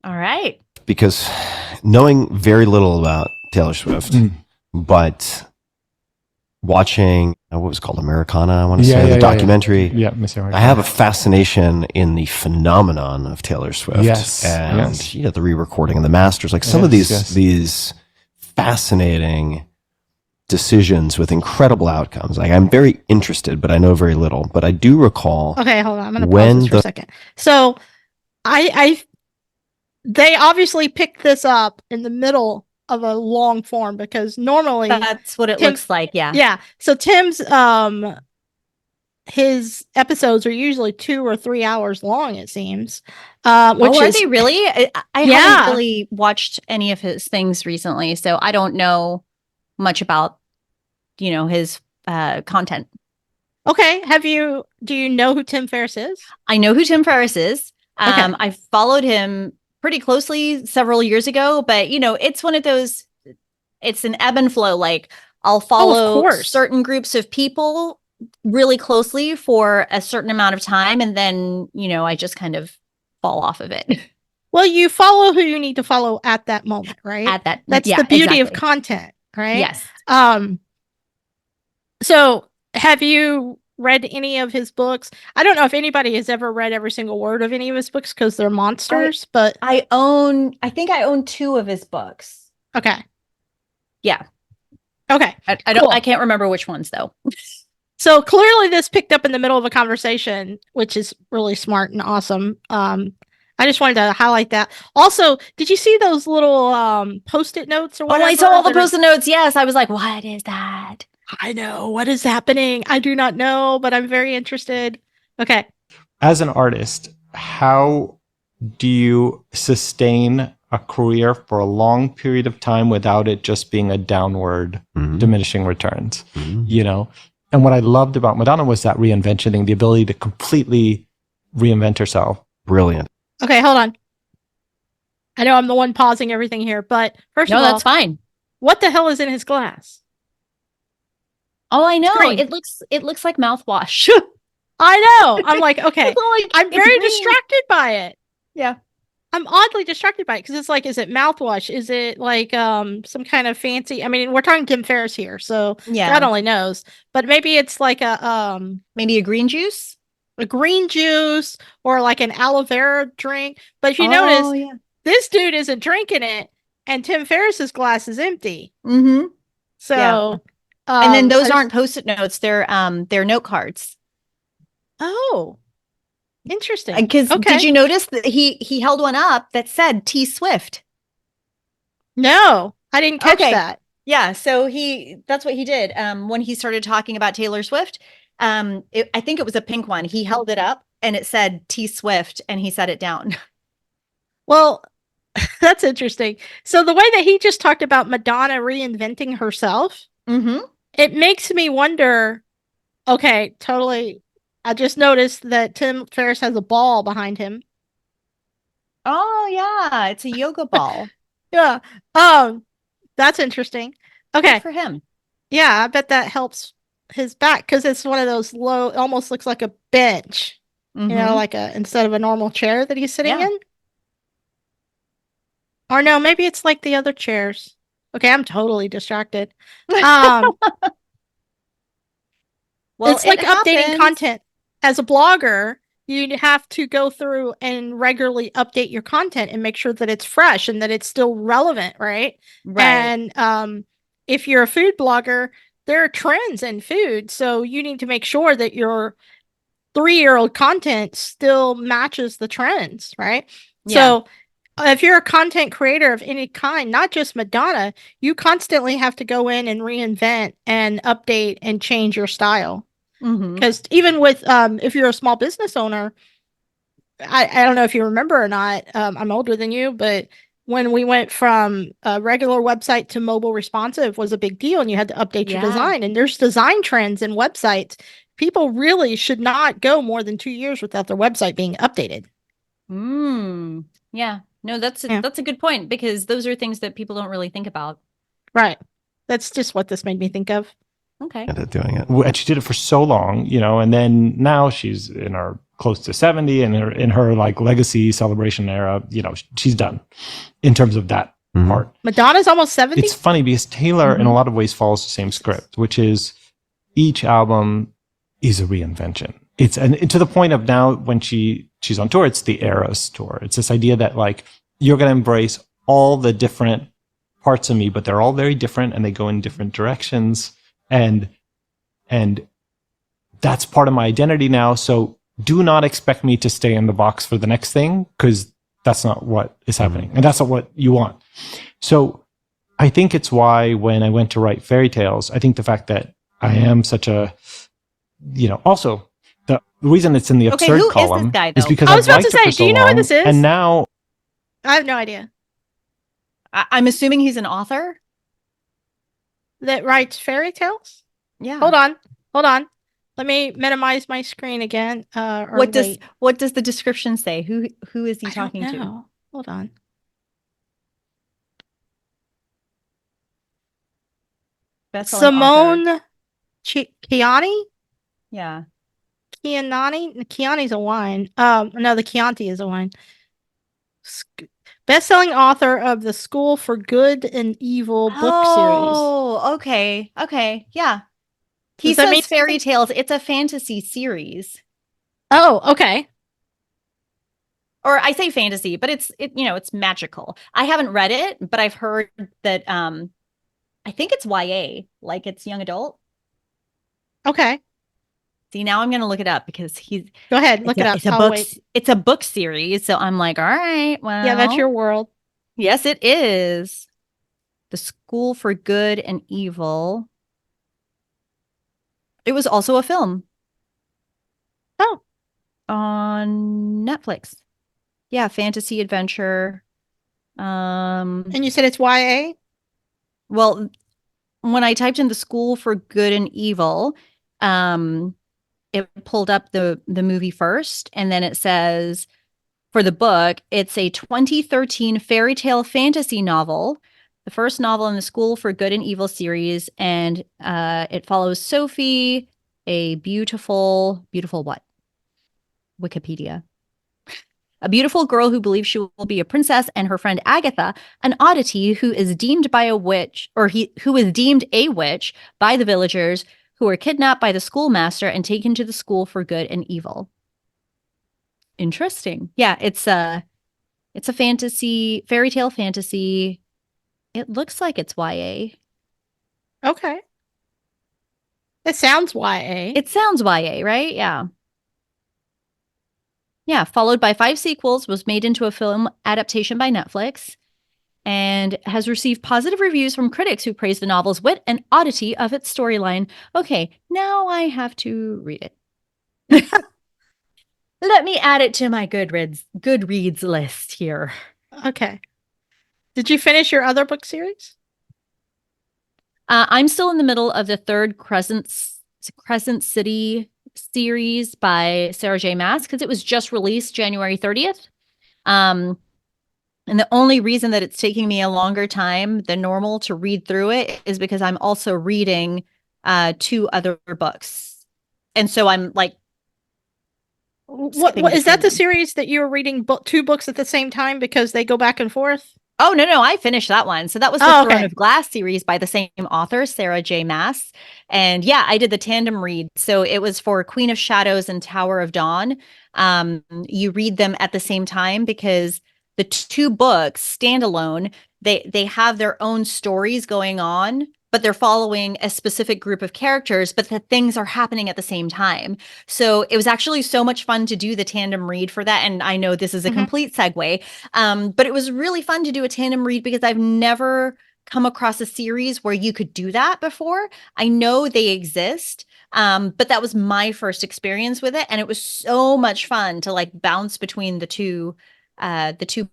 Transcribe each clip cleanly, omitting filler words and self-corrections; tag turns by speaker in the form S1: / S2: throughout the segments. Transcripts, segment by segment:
S1: All right.
S2: Because knowing very little about Taylor Swift, but watching what was it called, Americana, I want to say, the documentary.
S3: Yeah, Miss Americana.
S2: I have a fascination in the phenomenon of Taylor Swift.
S3: Yes.
S2: And the re-recording and the masters, like some of these fascinating decisions with incredible outcomes. Like, I'm very interested, but I know very little. But I do recall.
S4: Okay, hold on. I'm going to pause this for a second. So they obviously picked this up in the middle of a long form, because normally
S1: that's what it looks like. Yeah.
S4: Yeah. So Tim's his episodes are usually 2 or 3 hours long, it seems. Which
S1: are they really? I haven't really watched any of his things recently, so I don't know much about, his content.
S4: Okay. Do you know who Tim Ferriss is?
S1: I know who Tim Ferriss is.
S4: Okay.
S1: I followed him pretty closely several years ago, but it's one of those, it's an ebb and flow. Like, I'll follow certain groups of people really closely for a certain amount of time, and then, I just kind of fall off of it.
S4: Well, you follow who you need to follow at that moment, right? That's the beauty of content, right?
S1: Yes.
S4: So have you read any of his books? I don't know if anybody has ever read every single word of any of his books, because they're monsters, but
S1: I think I own 2 of his books.
S4: Okay.
S1: Yeah.
S4: Okay.
S1: I can't remember which ones though.
S4: So clearly this picked up in the middle of a conversation, which is really smart and awesome. I just wanted to highlight that. Also, did you see those little Post-it notes or whatever?
S1: Oh, I saw all the Post-it notes. Yes. I was like, what is that?
S4: I know. What is happening? I do not know, but I'm very interested. Okay.
S3: As an artist, how do you sustain a career for a long period of time without it just being a downward diminishing returns? And what I loved about Madonna was that reinvention thing, the ability to completely reinvent herself.
S2: Brilliant.
S4: Okay, hold on. I know I'm the one pausing everything here, but first of all,
S1: that's fine.
S4: What the hell is in his glass?
S1: Oh, I know. It looks like mouthwash.
S4: I know. I'm like, okay. I'm very distracted by it.
S1: Yeah.
S4: I'm oddly distracted by it, because it's like, is it mouthwash? Is it like some kind of fancy? I mean, we're talking Tim Ferriss here, so God only knows. But maybe it's like
S1: maybe a green juice,
S4: or like an aloe vera drink. But if you notice, this dude isn't drinking it, and Tim Ferriss's glass is empty.
S1: Mm-hmm.
S4: So,
S1: and then those aren't Post-it notes; they're note cards.
S4: Oh. Interesting.
S1: Because did you notice that he held one up that said T Swift?
S4: No, I didn't catch that.
S1: Yeah, so that's what he did. When he started talking about Taylor Swift, I think it was a pink one. He held it up and it said T Swift, and he set it down.
S4: Well, that's interesting. So the way that he just talked about Madonna reinventing herself, it makes me wonder. Okay, totally. I just noticed that Tim Ferriss has a ball behind him.
S1: Oh yeah, it's a yoga ball.
S4: Yeah. That's interesting. Okay.
S1: Good for him.
S4: Yeah, I bet that helps his back, because it's one of those low, almost looks like a bench. Like instead of a normal chair that he's sitting in. Or no, maybe it's like the other chairs. Okay, I'm totally distracted. Well, it's like updating content. As a blogger, you have to go through and regularly update your content and make sure that it's fresh and that it's still relevant, right? And if you're a food blogger, there are trends in food, so you need to make sure that your 3-year-old content still matches the trends, right? So if you're a content creator of any kind, not just Madonna, you constantly have to go in and reinvent and update and change your style. Because even with if you're a small business owner, I don't know if you remember or not, I'm older than you, but when we went from a regular website to mobile responsive was a big deal, and you had to update your design, and there's design trends in websites. People really should not go more than 2 years without their website being updated.
S1: Yeah. No, that's a good point, because those are things that people don't really think about.
S4: Right. That's just what this made me think of.
S1: Okay.
S2: Ended up doing it.
S3: And she did it for so long, and then now she's in her close to 70 and in her like legacy celebration era, she's done in terms of that part.
S4: Madonna's almost 70.
S3: It's funny because Taylor in a lot of ways follows the same script, which is each album is a reinvention. And to the point of now when she's on tour, it's the Eras tour. It's this idea that like you're going to embrace all the different parts of me, but they're all very different and they go in different directions. And that's part of my identity now. So do not expect me to stay in the box for the next thing, because that's not what is happening. And that's not what you want. So I think it's why when I went to write fairy tales, I think the fact that I am such a, also the reason it's in the absurd column
S1: is, this guy,
S3: is because
S4: I was about to say,
S3: do
S4: you know who this is?
S3: And now
S4: I have no idea.
S1: I'm assuming he's an author
S4: that writes fairy tales.
S1: Yeah.
S4: Hold on. Let me minimize my screen again.
S1: What does the description say? Who is he talking to?
S4: Hold on. Soman Chainani?
S1: Yeah.
S4: Chianani's a wine. No, the Chianti is a wine. Best-selling author of the School for Good and Evil book series.
S1: Oh, okay. Okay. Yeah. He says fairy tales. It's a fantasy series.
S4: Oh, okay.
S1: Or I say fantasy, but it's magical. I haven't read it, but I've heard that I think it's YA, like it's young adult.
S4: Okay.
S1: See, now I'm going to look it up because
S4: Go ahead, look it up.
S1: It's a book series, so I'm like, all right, well.
S4: Yeah, that's your world.
S1: Yes, it is. The School for Good and Evil. It was also a film.
S4: Oh.
S1: On Netflix. Yeah, fantasy adventure.
S4: And you said it's YA?
S1: Well, when I typed in The School for Good and Evil, it pulled up the movie first, and then it says for the book, it's a 2013 fairy tale fantasy novel, the first novel in the School for Good and Evil series, and it follows Sophie, a beautiful what? Wikipedia. A beautiful girl who believes she will be a princess, and her friend Agatha, an oddity who is deemed by a witch, who is deemed a witch by the villagers, who are kidnapped by the schoolmaster and taken to the School for Good and Evil. Interesting. Yeah, it's a fairy tale fantasy. It looks like it's YA.
S4: Okay. It sounds YA.
S1: It sounds YA, right? Yeah. Yeah, followed by 5 sequels, was made into a film adaptation by Netflix, and has received positive reviews from critics who praise the novel's wit and oddity of its storyline. Okay, now I have to read it. Let me add it to my Goodreads list here.
S4: Okay. Did you finish your other book series?
S1: I'm still in the middle of the third Crescent City series by Sarah J. Maas, because it was just released January 30th. And the only reason that it's taking me a longer time than normal to read through it is because I'm also reading 2 other books. And so I'm like,
S4: what is that the series that you were reading 2 books at the same time because they go back and forth?
S1: Oh, no, I finished that one. So that was the Throne of Glass series by the same author, Sarah J. Maas. And yeah, I did the tandem read. So it was for Queen of Shadows and Tower of Dawn. You read them at the same time because the 2 books standalone, they have their own stories going on, but they're following a specific group of characters, but the things are happening at the same time. So it was actually so much fun to do the tandem read for that. And I know this is a complete segue, but it was really fun to do a tandem read because I've never come across a series where you could do that before. I know they exist, but that was my first experience with it. And it was so much fun to like bounce between the two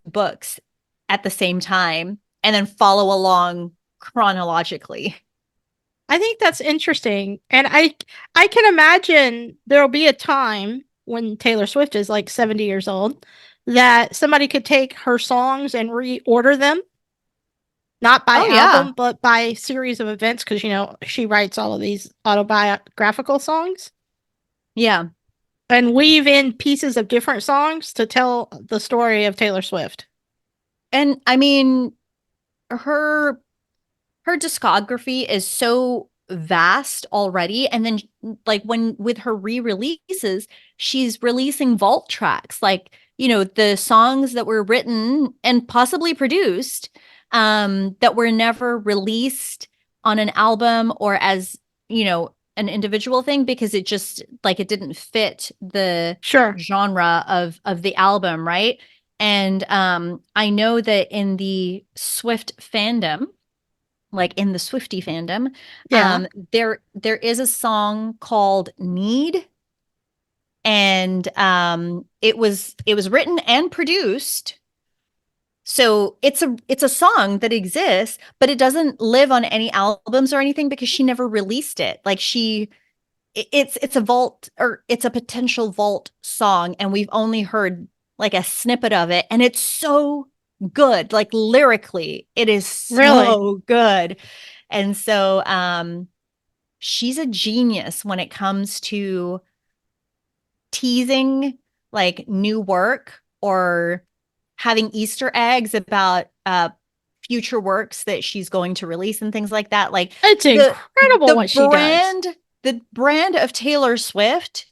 S1: books at the same time and then follow along chronologically.
S4: I think that's interesting. And I can imagine there'll be a time when Taylor Swift is like 70 years old that somebody could take her songs and reorder them not by album, but by series of events, because, she writes all of these autobiographical songs.
S1: Yeah.
S4: And weave in pieces of different songs to tell the story of Taylor Swift.
S1: And I mean, her discography is so vast already. And then like with her re-releases, she's releasing vault tracks, like, the songs that were written and possibly produced that were never released on an album or as, an individual thing, because it just like it didn't fit the genre of the album, right? And I know that in the Swift fandom, like in the Swiftie fandom, there is a song called Need. And it was written and produced. So it's a song that exists, but it doesn't live on any albums or anything because she never released it. Like it's a vault, or it's a potential vault song, and we've only heard like a snippet of it, and it's so good. Like lyrically, it is so good. And so she's a genius when it comes to teasing like new work or having Easter eggs about future works that she's going to release and things like that. Like
S4: it's incredible what she does.
S1: The brand of Taylor Swift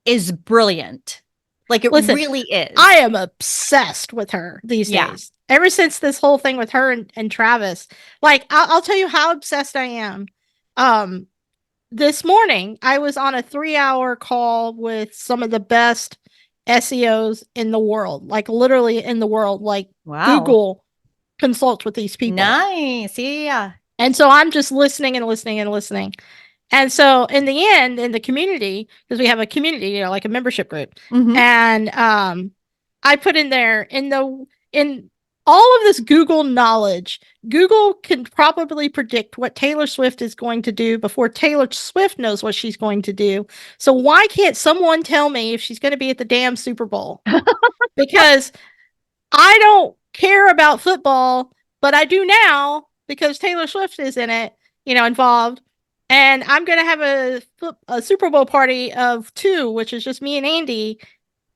S1: is brilliant. Like it really is.
S4: I am obsessed with her these days. Ever since this whole thing with her and Travis. Like I'll tell you how obsessed I am. This morning I was on a 3-hour call with some of the best SEOs in the world, like literally in the world. Like Google consults with these people.
S1: Nice. Yeah.
S4: And so I'm just listening and listening and listening. And so in the end, in the community, because we have a community, like a membership group, and I put in there in all of this Google knowledge, Google can probably predict what Taylor Swift is going to do before Taylor Swift knows what she's going to do. So why can't someone tell me if she's going to be at the damn Super Bowl? Because I don't care about football, but I do now because Taylor Swift is in it, involved. And I'm going to have a Super Bowl party of 2, which is just me and Andy.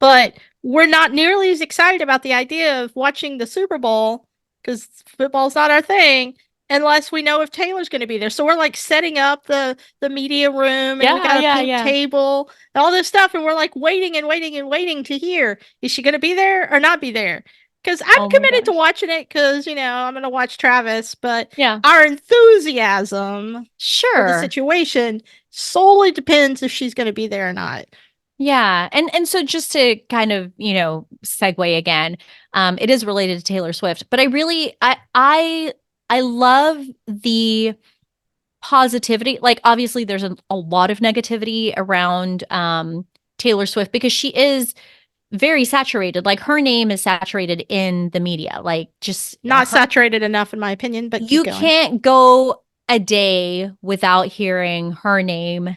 S4: But we're not nearly as excited about the idea of watching the Super Bowl, because football's not our thing, unless we know if Taylor's going to be there. So we're like setting up the media room, and we got a pink table and all this stuff. And we're like waiting and waiting and waiting to hear, is she going to be there or not be there? Because I'm committed to watching it because, I'm going to watch Travis. But our enthusiasm for the situation solely depends if she's going to be there or not.
S1: Yeah. And so just to kind of, segue again, it is related to Taylor Swift, but I love the positivity. Like, obviously there's a lot of negativity around Taylor Swift because she is very saturated. Like her name is saturated in the media, like just
S4: not saturated enough in my opinion, but
S1: you can't go a day without hearing her name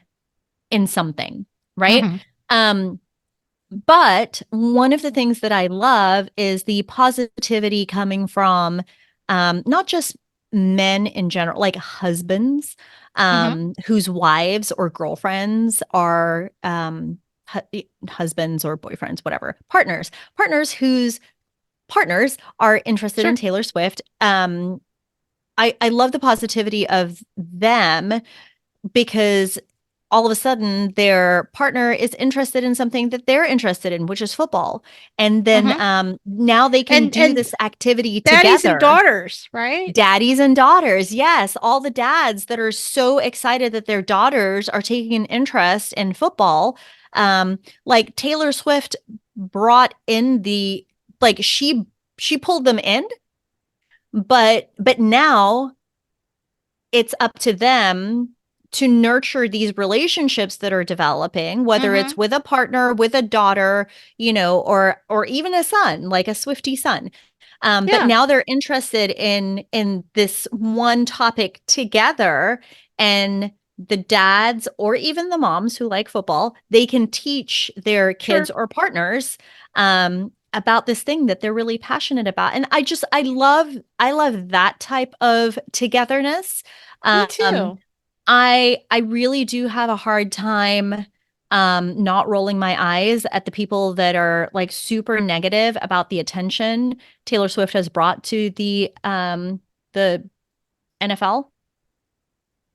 S1: in something, right? But one of the things that I love is the positivity coming from not just men in general, like husbands whose wives or girlfriends are husbands or boyfriends, whatever, partners whose partners are interested in Taylor Swift. I love the positivity of them because all of a sudden their partner is interested in something that they're interested in, which is football. And then now they can do this activity together.
S4: Daddies and daughters, right?
S1: Daddies and daughters. Yes. All the dads that are so excited that their daughters are taking an interest in football. Like Taylor Swift brought in she pulled them in, but now it's up to them to nurture these relationships that are developing, whether it's with a partner, with a daughter, or even a son, like a Swiftie son. But now they're interested in this one topic together, and the dads or even the moms who like football, they can teach their kids or partners about this thing that they're really passionate about. And I love that type of togetherness.
S4: Me too.
S1: I really do have a hard time not rolling my eyes at the people that are like super negative about the attention Taylor Swift has brought to the NFL.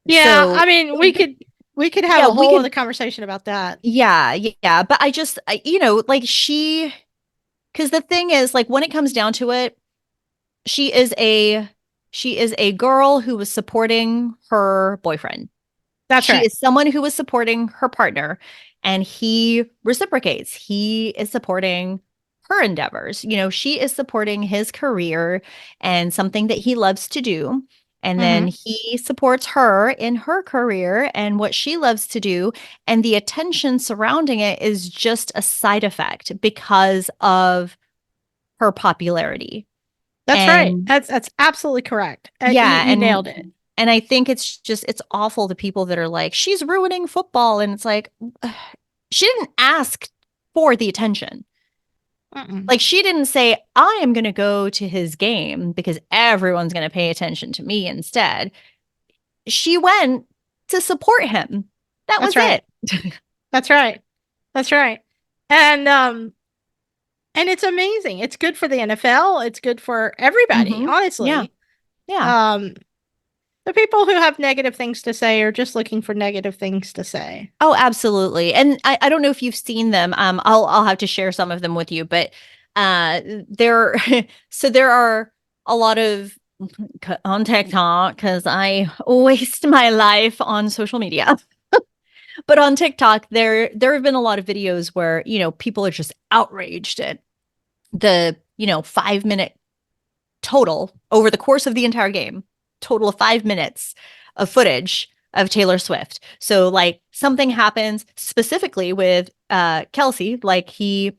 S4: Yeah, so, I mean, we could have a whole other conversation about that.
S1: Yeah, yeah, but like because the thing is, like, when it comes down to it, she is a girl who was supporting her boyfriend.
S4: That's right.
S1: She is someone who was supporting her partner, and he reciprocates. He is supporting her endeavors. She is supporting his career and something that he loves to do. And then he supports her in her career and what she loves to do. And the attention surrounding it is just a side effect because of her popularity.
S4: That's right. That's absolutely correct.
S1: Yeah.
S4: You nailed it.
S1: And I think it's awful to people that are like, she's ruining football. And it's like, she didn't ask for the attention. Like, she didn't say, I am going to go to his game because everyone's going to pay attention to me instead. She went to support him. That's right.
S4: It. That's right. That's right. And it's amazing. It's good for the NFL. It's good for everybody, honestly.
S1: Yeah. Yeah.
S4: The people who have negative things to say are just looking for negative things to say.
S1: Oh, absolutely. And I don't know if you've seen them. I'll have to share some of them with you, but there are a lot of on TikTok, because I waste my life on social media. But on TikTok, there have been a lot of videos where, people are just outraged at the, 5-minute total over the course of the entire game. Total of 5 minutes of footage of Taylor Swift. So, like, something happens specifically with Kelsey, like he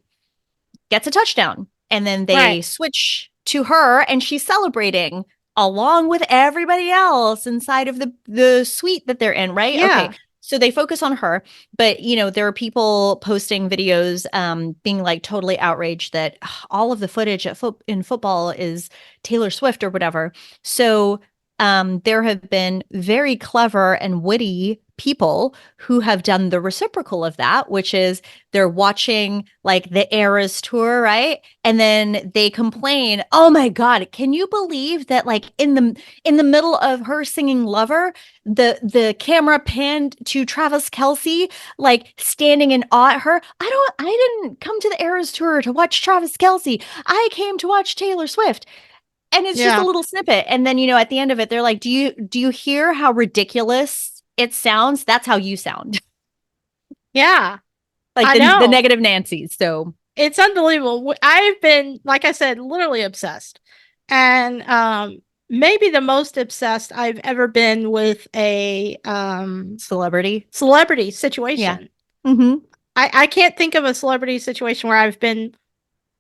S1: gets a touchdown and then they switch to her and she's celebrating along with everybody else inside of the suite that they're in, right?
S4: Yeah.
S1: Okay. So they focus on her, but there are people posting videos being like totally outraged that all of the footage in football is Taylor Swift or whatever. So there have been very clever and witty people who have done the reciprocal of that, which is they're watching like the Eras tour, right? And then they complain, "Oh my God, can you believe that like in the middle of her singing Lover, the camera panned to Travis Kelce, like standing in awe at her? I didn't come to the Eras tour to watch Travis Kelce. I came to watch Taylor Swift." And it's just a little snippet. And then, at the end of it, they're like, do you hear how ridiculous it sounds? That's how you sound.
S4: Yeah.
S1: Like the negative Nancy's. So
S4: it's unbelievable. I've been, like I said, literally obsessed. And maybe the most obsessed I've ever been with a
S1: celebrity
S4: situation.
S1: Yeah.
S4: I can't think of a celebrity situation where I've been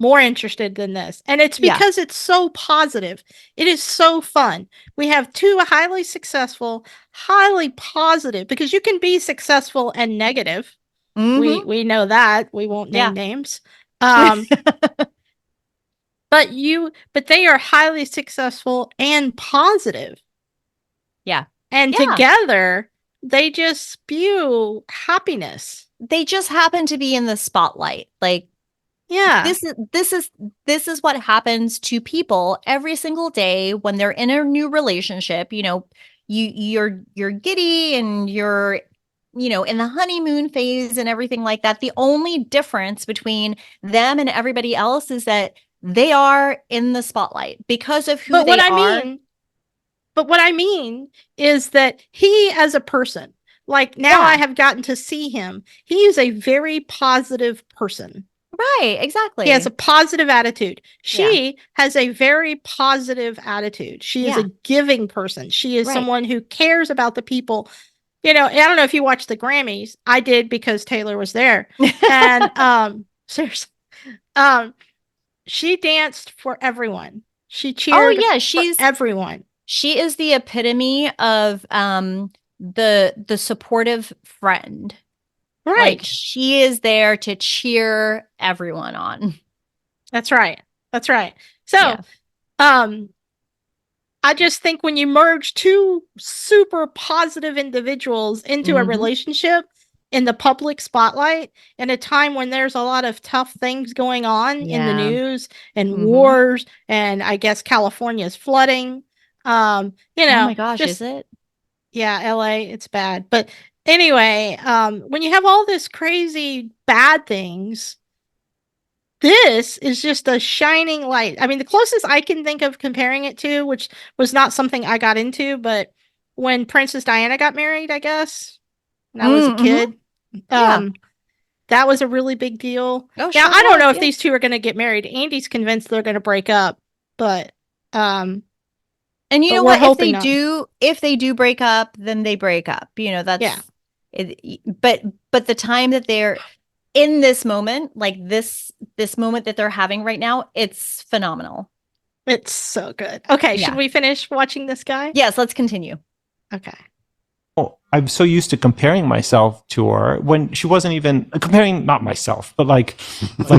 S4: more interested than this. And it's because it's so positive. It is so fun. We have two highly successful, highly positive, because you can be successful and negative. We know that. We won't name names. But they are highly successful and positive.
S1: Yeah.
S4: And together they just spew happiness.
S1: They just happen to be in the spotlight. Like, this is what happens to people every single day when they're in a new relationship. You're giddy and you're in the honeymoon phase and everything like that. The only difference between them and everybody else is that they are in the spotlight because of who they are.
S4: But what I mean is that he, as a person, like now I have gotten to see him. He is a very positive person.
S1: Right, exactly.
S4: He has a positive attitude. She has a very positive attitude. She is a giving person. She is someone who cares about the people. I don't know if you watched the Grammys. I did because Taylor was there. And seriously. She danced for everyone. She cheered for everyone.
S1: She is the epitome of the supportive friend.
S4: Right.
S1: Like, she is there to cheer everyone on.
S4: That's right. That's right. So,
S1: Yeah.
S4: I just think when you merge two super positive individuals into a relationship in the public spotlight in a time when there's a lot of tough things going on in the news and wars, and I guess California's flooding. Oh
S1: my gosh, is it?
S4: Yeah, LA, it's bad. But anyway, when you have all this crazy bad things, this is just a shining light. I mean, the closest I can think of comparing it to, which was not something I got into, but when Princess Diana got married, I guess, when I was a kid, that was a really big deal.
S1: Oh,
S4: now,
S1: sure
S4: I don't know
S1: was,
S4: if these two are going to get married. Andy's convinced they're going to break up, but
S1: and you know what? If they do break up, then they break up. You know, that's it. But the time that they're in this moment, like this moment that they're having right now, it's phenomenal.
S4: It's so good. Okay, should we finish watching this guy?
S1: Yes, let's continue.
S4: Okay.
S3: I'm so used to comparing myself to her when she wasn't even comparing, not myself, but like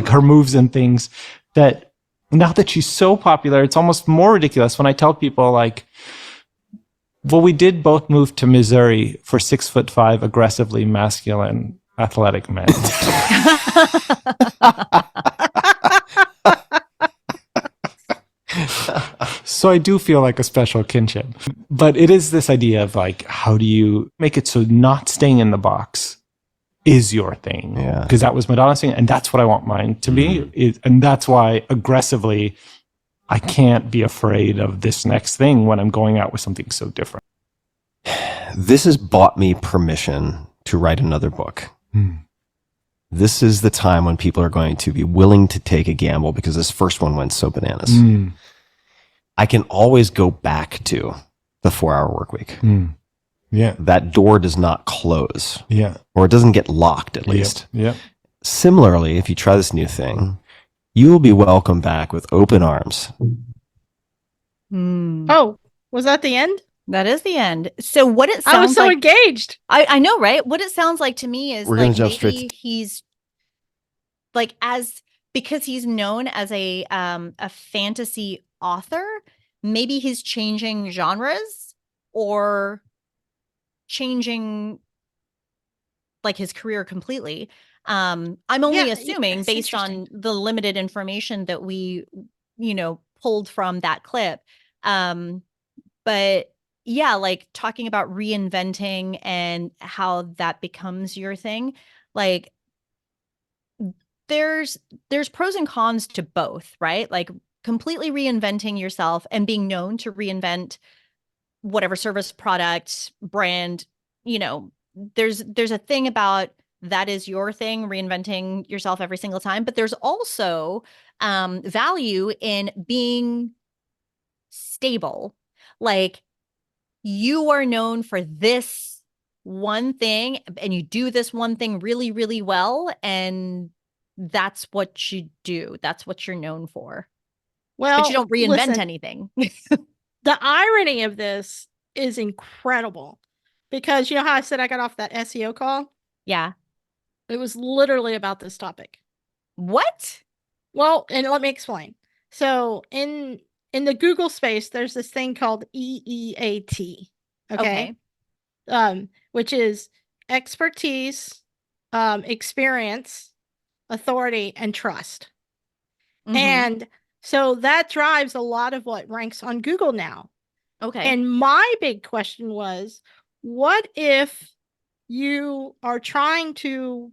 S3: her moves and things, that now that she's so popular, it's almost more ridiculous when I tell people like, well, we did both move to Missouri for 6'5", aggressively masculine, athletic men. So I do feel like a special kinship. But it is this idea of like, how do you make it so not staying in the box is your thing?
S2: Yeah.
S3: Because that was Madonna's thing, and that's what I want mine to be. And that's why aggressively, I can't be afraid of this next thing when I'm going out with something so different.
S2: This has bought me permission to write another book. This is the time when people are going to be willing to take a gamble because this first one went so bananas. I can always go back to the 4-hour work week.
S3: Yeah.
S2: That door does not close.
S3: Yeah.
S2: Or it doesn't get locked, at least.
S3: Yeah.
S2: Similarly, if you try this new thing, you will be welcomed back with open arms.
S4: Oh, was that the end?
S1: That is the end. So what it sounds like...
S4: I was so engaged.
S1: I know, right? What it sounds like to me is
S2: we're
S1: like
S2: gonna jump
S1: maybe
S2: straight
S1: he's like because he's known as a fantasy author, maybe he's changing genres or changing like his career completely. I'm only assuming based on the limited information that we, pulled from that clip. But yeah, like talking about reinventing and how that becomes your thing. Like there's pros and cons to both, right? Like completely reinventing yourself and being known to reinvent whatever service, product, brand, there's a thing about that is your thing, reinventing yourself every single time. But there's also value in being stable. Like you are known for this one thing and you do this one thing really, really well. And that's what you do. That's what you're known for.
S4: Well,
S1: but you don't reinvent anything.
S4: The irony of this is incredible because you know how I said I got off that SEO call?
S1: Yeah.
S4: It was literally about this topic.
S1: What?
S4: Well, and let me explain. So in the Google space, there's this thing called EEAT. Okay. Which is expertise, experience, authority, and trust. And so that drives a lot of what ranks on Google now.
S1: Okay.
S4: And my big question was, what if you are trying to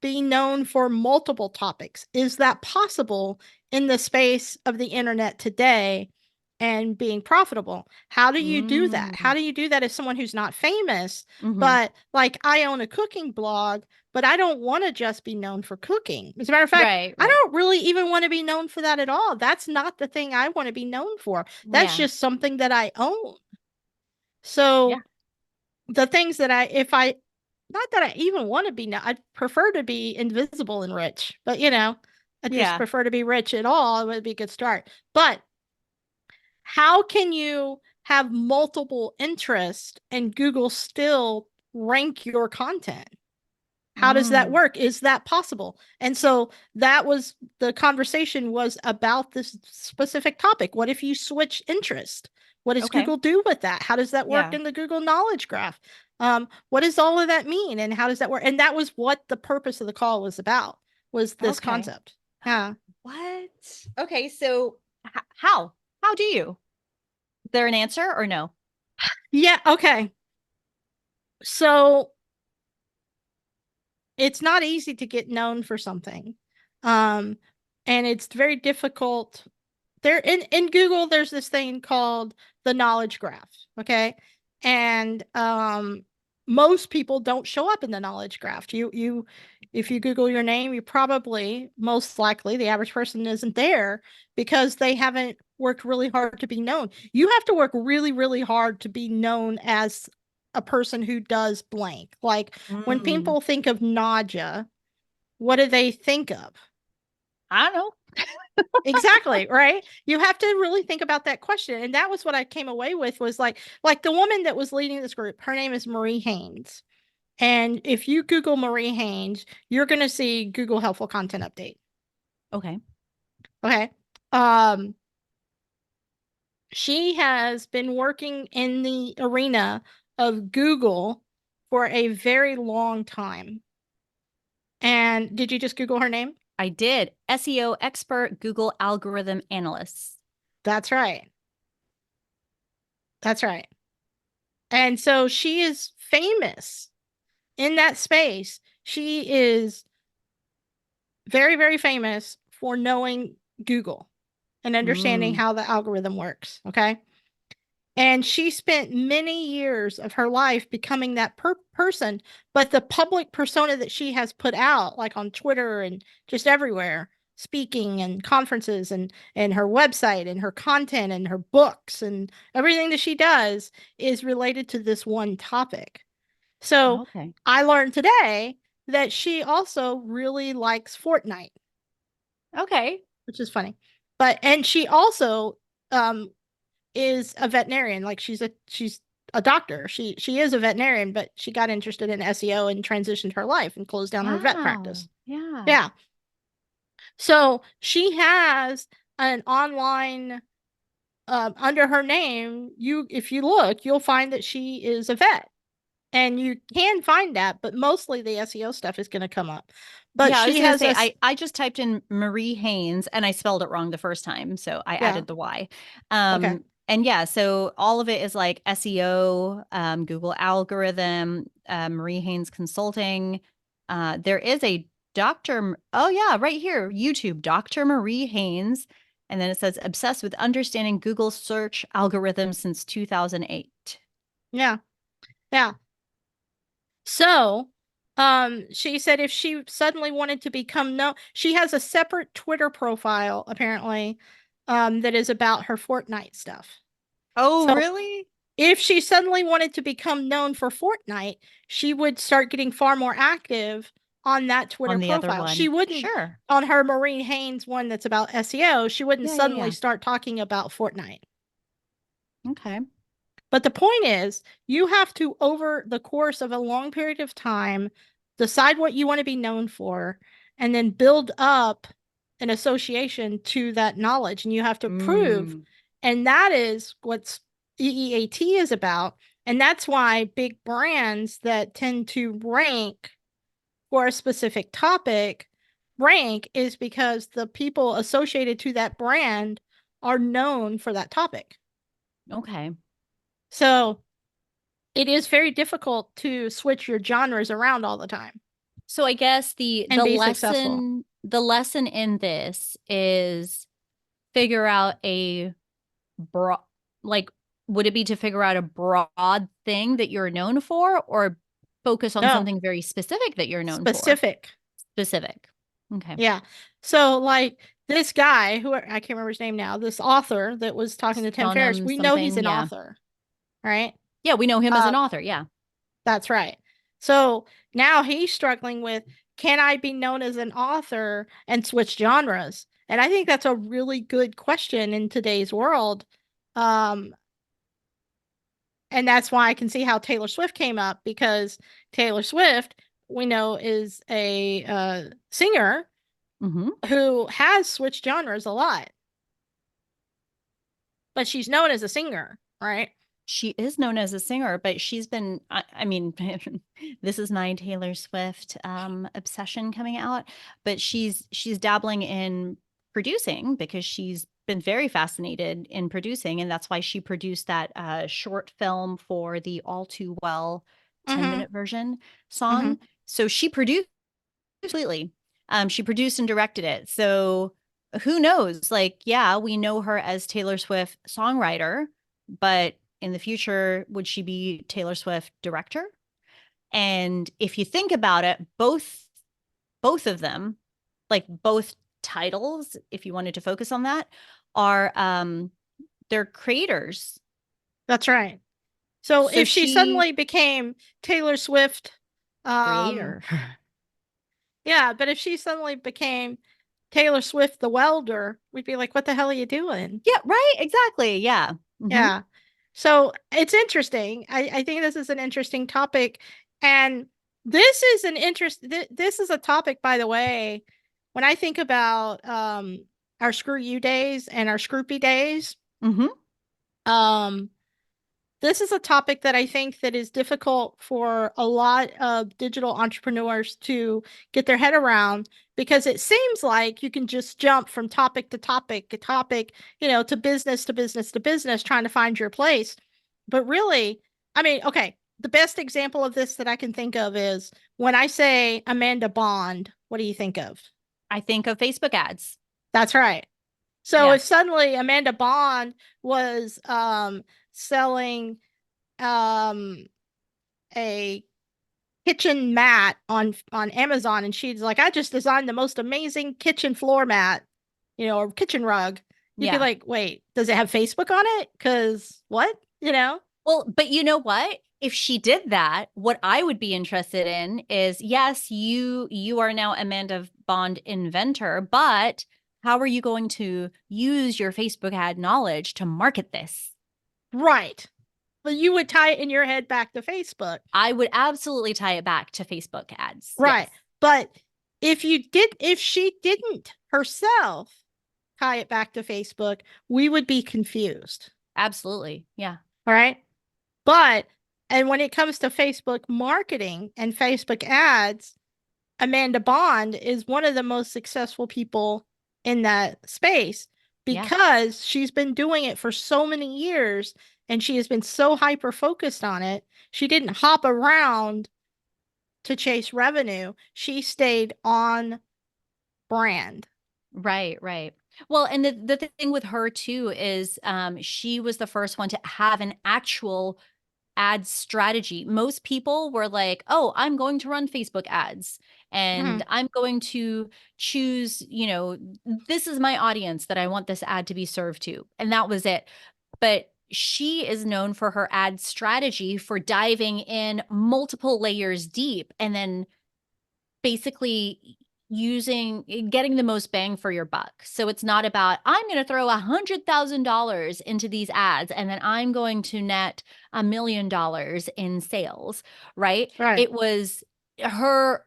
S4: be known for multiple topics? Is that possible in the space of the internet today and being profitable? How do you do that? How do you do that as someone who's not famous, but like I own a cooking blog, but I don't want to just be known for cooking. As a matter of fact, right. I don't really even want to be known for that at all. That's not the thing I want to be known for. That's just something that I own. So the things that not that I even want to be, I'd prefer to be invisible and rich, but I just prefer to be rich at all. It would be a good start. But how can you have multiple interests and Google still rank your content? How does that work? Is that possible? And so that was the conversation, was about this specific topic. What if you switch interest? What does Google do with that? How does that work in the Google Knowledge Graph? What does all of that mean? And how does that work? And that was what the purpose of the call was about, was this concept. Yeah.
S1: What? Okay. So how do you? Is there an answer or no?
S4: Yeah. Okay. So it's not easy to get known for something. And it's very difficult. There in Google, there's this thing called the knowledge graph. Okay. And most people don't show up in the knowledge graph. If you Google your name, you probably, most likely, the average person isn't there because they haven't worked really hard to be known. You have to work really, really hard to be known as a person who does blank. Like when people think of Nadja, what do they think of?
S1: I don't know.
S4: Exactly, right? You have to really think about that question. And that was what I came away with, was like the woman that was leading this group, her name is Marie Haynes. And if you Google Marie Haynes, you're going to see Google Helpful Content Update.
S1: Okay.
S4: She has been working in the arena of Google for a very long time. And did you just Google her name?
S1: I did. SEO expert, Google algorithm analyst.
S4: That's right. That's right. And so she is famous in that space. She is very, very famous for knowing Google and understanding how the algorithm works. Okay. And she spent many years of her life becoming that person. But the public persona that she has put out, like on Twitter and just everywhere, speaking and conferences and her website and her content and her books and everything that she does, is related to this one topic. So I learned today that she also really likes Fortnite.
S1: Okay.
S4: Which is funny. And she also is a veterinarian. Like she's a doctor. She is a veterinarian, but she got interested in SEO and transitioned her life and closed down her vet practice. Yeah. So she has an online under her name. If you look, you'll find that she is a vet. And you can find that, but mostly the SEO stuff is going to come up. But
S1: yeah, she has I just typed in Marie Haynes and I spelled it wrong the first time, so I added the Y. And yeah, so all of it is like SEO, Google algorithm, Marie Haynes consulting. There is a right here, YouTube, Dr. Marie Haynes. And then it says obsessed with understanding Google search algorithms since 2008.
S4: Yeah. Yeah. So, she said if she suddenly wanted to become known, she has a separate Twitter profile, apparently, that is about her Fortnite stuff.
S1: Oh, so really?
S4: If she suddenly wanted to become known for Fortnite, she would start getting far more active on that Twitter profile. She wouldn't, on her Marie Haynes one that's about SEO, she wouldn't suddenly start talking about Fortnite.
S1: Okay.
S4: But the point is, you have to, over the course of a long period of time, decide what you want to be known for, and then build up an association to that knowledge. And you have to prove. And that is what EEAT is about. And that's why big brands that tend to rank for a specific topic rank, is because the people associated to that brand are known for that topic.
S1: Okay.
S4: So it is very difficult to switch your genres around all the time.
S1: So I guess the lesson in this is figure out a broad, like, would it be to figure out a broad thing that you're known for, or focus on something very specific that you're known for? Specific. Okay.
S4: Yeah. So like this guy, who I can't remember his name now, this author that was talking to Tim Ferriss, we know he's an author. Right?
S1: Yeah, we know him as an author. Yeah.
S4: That's right. So now he's struggling with, can I be known as an author and switch genres? And I think that's a really good question in today's world. And that's why I can see how Taylor Swift came up, because Taylor Swift we know is a singer who has switched genres a lot. But she's known as a singer, right?
S1: She is known as a singer, but she's been, I mean, this is my Taylor Swift obsession coming out, but she's dabbling in producing because she's been very fascinated in producing. And that's why she produced that short film for the All Too Well 10-minute version song. So she produced completely. She produced and directed it. So who knows? Like, yeah, we know her as Taylor Swift songwriter, but in the future, would she be Taylor Swift director? And if you think about it, both of them, like both titles, if you wanted to focus on that, are they're creators.
S4: That's right. So if she suddenly became Taylor Swift
S1: creator.
S4: Yeah, but if she suddenly became Taylor Swift the welder, we'd be like, what the hell are you doing?
S1: Yeah, right. Exactly. Yeah.
S4: Yeah. So it's interesting. I think this is an interesting topic. And this is this is a topic, by the way, when I think about our screw you days and our scroopy days. This is a topic that I think that is difficult for a lot of digital entrepreneurs to get their head around, because it seems like you can just jump from topic to topic, to business to business to business, trying to find your place. But really, I mean, okay, the best example of this that I can think of is when I say Amanda Bond, what do you think of?
S1: I think of Facebook ads.
S4: That's right. So if suddenly Amanda Bond was selling a kitchen mat on Amazon, and she's like, I just designed the most amazing kitchen floor mat, or kitchen rug, you'd be like, wait, does it have Facebook on it? Because what?
S1: Well, but you know what? If she did that, what I would be interested in is, yes, you are now Amanda Bond inventor, but how are you going to use your Facebook ad knowledge to market this?
S4: Right. But you would tie it in your head back to Facebook.
S1: I would absolutely tie it back to Facebook ads.
S4: Right. Yes. But if she didn't herself tie it back to Facebook, we would be confused.
S1: Absolutely. Yeah.
S4: All right. And when it comes to Facebook marketing and Facebook ads, Amanda Bond is one of the most successful people in that space, because she's been doing it for so many years and she has been so hyper focused on it. She didn't hop around to chase revenue. She stayed on brand.
S1: Right. Well, and the thing with her too is she was the first one to have an actual ad strategy. Most people were like, oh, I'm going to run Facebook ads and I'm going to choose, this is my audience that I want this ad to be served to. And that was it. But she is known for her ad strategy for diving in multiple layers deep and then basically getting the most bang for your buck. So it's not about, I'm going to throw $100,000 into these ads and then I'm going to net $1 million in sales, right? It was her,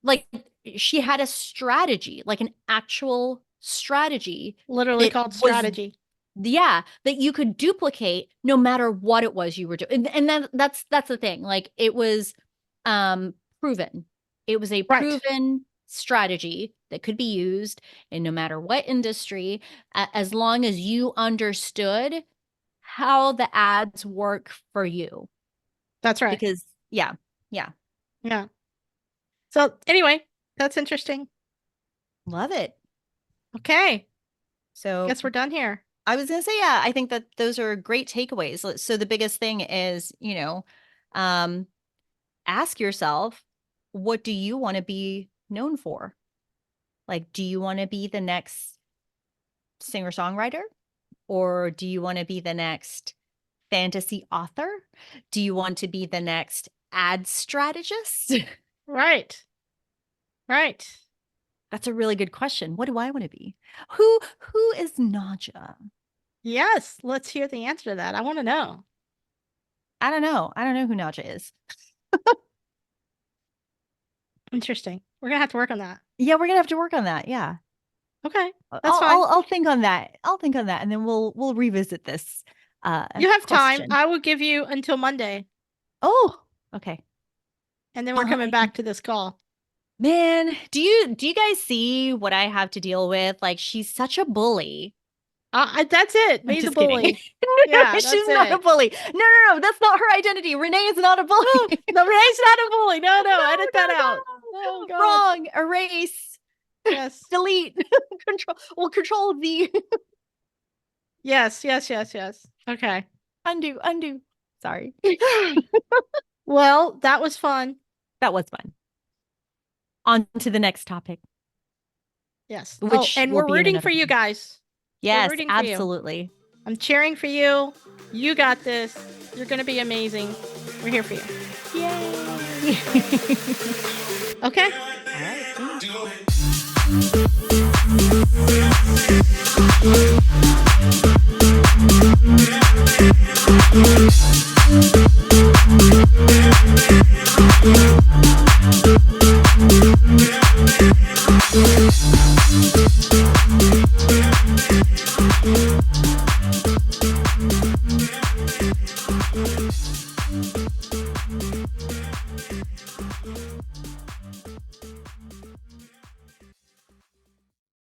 S1: like, she had a strategy, like an actual strategy.
S4: Literally called strategy.
S1: That you could duplicate no matter what it was you were doing. And that's the thing. Like, it was proven. It was a proven strategy that could be used in no matter what industry, as long as you understood how the ads work for you.
S4: That's right.
S1: Because yeah.
S4: So anyway, that's interesting.
S1: Love it.
S4: Okay.
S1: So
S4: guess we're done here.
S1: I was going to say, I think that those are great takeaways. So the biggest thing is, ask yourself, what do you want to be known for? Like, do you want to be the next singer-songwriter? Or do you want to be the next fantasy author? Do you want to be the next ad strategist?
S4: Right.
S1: That's a really good question. What do I want to be? Who is Nadja?
S4: Yes, let's hear the answer to that. I want to know.
S1: I don't know who Nadja is.
S4: Interesting. We're going to have to work on that.
S1: Yeah, we're going to have to work on that. Yeah.
S4: Okay. That's
S1: fine. I'll think on that. And then we'll revisit this.
S4: You have time. I will give you until Monday.
S1: Oh, okay.
S4: And then we're coming back to this call.
S1: Man, do you guys see what I have to deal with? Like, she's such a bully.
S4: That's it. Me the bully.
S1: Yeah, she's not a bully. No. That's not her identity. Renee is not a bully.
S4: No, Renee's not a bully. No, edit that out.
S1: Oh, God. Wrong. Erase.
S4: Yes.
S1: Delete. Control V.
S4: Yes. Okay.
S1: Undo. Sorry.
S4: Well, that was fun.
S1: That was fun. On to the next topic.
S4: Yes. And we're rooting for you guys.
S1: Yes, absolutely.
S4: I'm cheering for you. You got this. You're going to be amazing. We're here for you.
S1: Yay.
S4: Okay.
S1: All right.